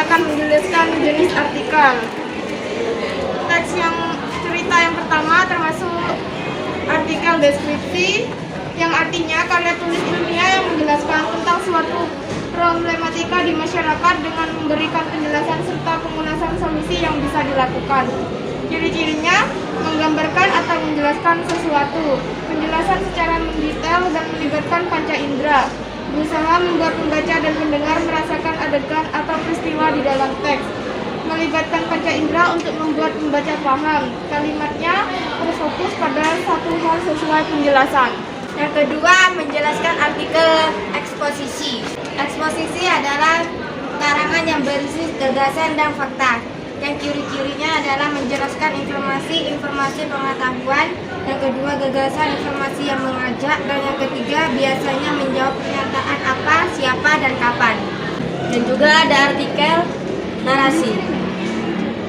akan menjelaskan jenis artikel. Teks cerita yang pertama termasuk artikel deskripsi, yang artinya karya tulis ilmiah yang menjelaskan tentang suatu problematika di masyarakat dengan memberikan penjelasan serta pengulasaan solusi yang bisa dilakukan. Ciri-cirinya menggambarkan atau menjelaskan sesuatu, penjelasan secara mendetail dan melibatkan panca indera, berusaha membuat pembaca dan pendengar merasakan adegan atau peristiwa di dalam teks, melibatkan panca indera untuk membuat pembaca paham. Kalimatnya berfokus pada satu hal sesuai penjelasan. Yang kedua, menjelaskan artikel eksposisi. Eksposisi adalah karangan yang berisi gagasan dan fakta. Yang ciri-cirinya adalah menjelaskan informasi pengetahuan. Yang kedua, gagasan informasi yang mengajak. Dan yang ketiga, biasanya menjawab pernyataan apa, siapa, dan kapan. Dan juga ada artikel narasi.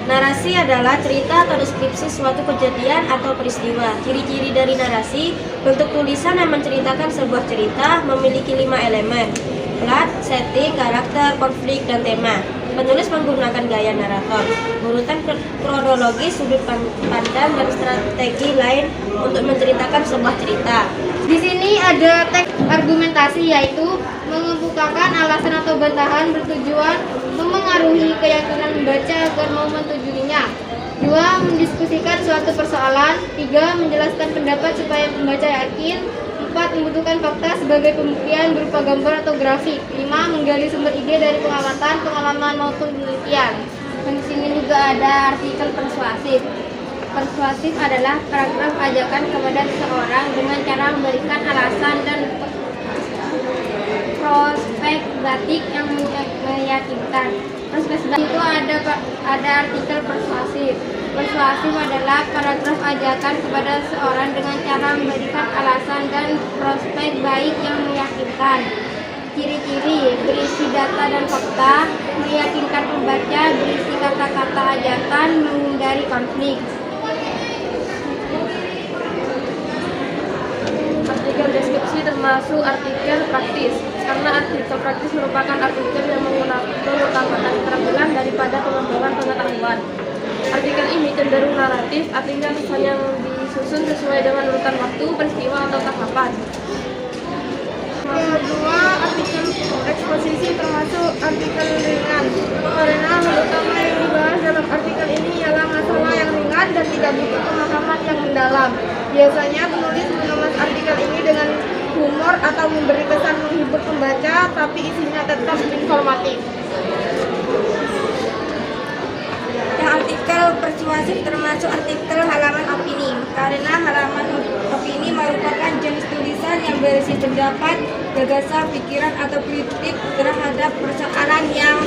Narasi adalah cerita atau deskripsi suatu kejadian atau peristiwa. Ciri-ciri dari narasi: bentuk tulisan yang menceritakan sebuah cerita, memiliki 5 elemen: plot, setting, karakter, konflik, dan tema. Penulis menggunakan gaya narator, urutan kronologis, sudut pandang, dan strategi lain untuk menceritakan sebuah cerita. Di sini ada teks argumentasi, yaitu mengemukakan alasan atau bantahan bertujuan memengaruhi keyakinan membaca agar mau menyetujuinya. 2. Mendiskusikan suatu persoalan. 3. Menjelaskan pendapat supaya pembaca yakin. 4. Membutuhkan fakta sebagai pembuktian berupa gambar atau grafik. 5. Menggali sumber ide dari pengamatan, pengalaman maupun penelitian. Dan di sini juga ada artikel persuasif. Persuasif adalah paragraf ajakan kepada seseorang dengan cara memberikan alasan dan prospek batik yang meyakinkan. Prospek batik itu ada artikel persuasif. Persuasif adalah paragraf ajakan kepada seseorang dengan cara memberikan alasan dan prospek baik yang meyakinkan. Ciri-ciri: berisi data dan fakta, meyakinkan pembaca, berisi kata-kata ajakan, menghindari konflik. Artikel deskripsi termasuk artikel praktis, karena artikel praktis merupakan artikel yang mengutamakan keterampilan daripada pengembangan pengetahuan. Artikel ini cenderung naratif, artinya pesan yang disusun sesuai dengan urutan waktu, peristiwa, atau tahapan. Kedua, artikel eksposisi termasuk artikel ringan, karena hal utama yang dibahas dalam artikel ini ialah masalah yang ringan dan tidak butuh pemahaman yang mendalam. Biasanya penulis mengemas artikel ini dengan humor atau memberi kesan menghibur pembaca, tapi isinya tetap informatif. Yang artikel persuasif termasuk artikel halaman opini, karena halaman opini merupakan jenis tulisan yang berisi pendapat, gagasan, pikiran, atau kritik terhadap persoalan yang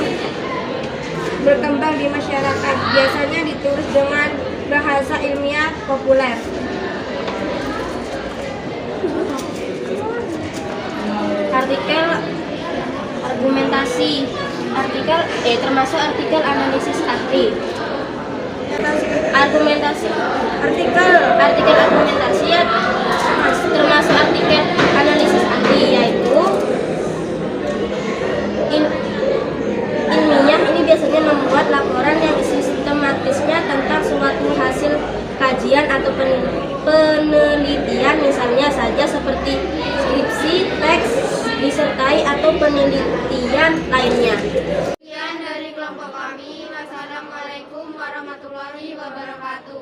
berkembang di masyarakat. Biasanya ditulis dengan bahasa ilmiah populer. Artikel argumentasi. Termasuk artikel analisis ahli. Argumentasi. Artikel argumentasi termasuk artikel analisis ahli, yaitu ilmiah ini biasanya membuat laporan yang sistematisnya tentang suatu hasil kajian atau penelitian, misalnya saja seperti skripsi, teks, disertai atau penelitian lainnya. Sekian dari kelompok kami. Wassalamualaikum warahmatullahi wabarakatuh.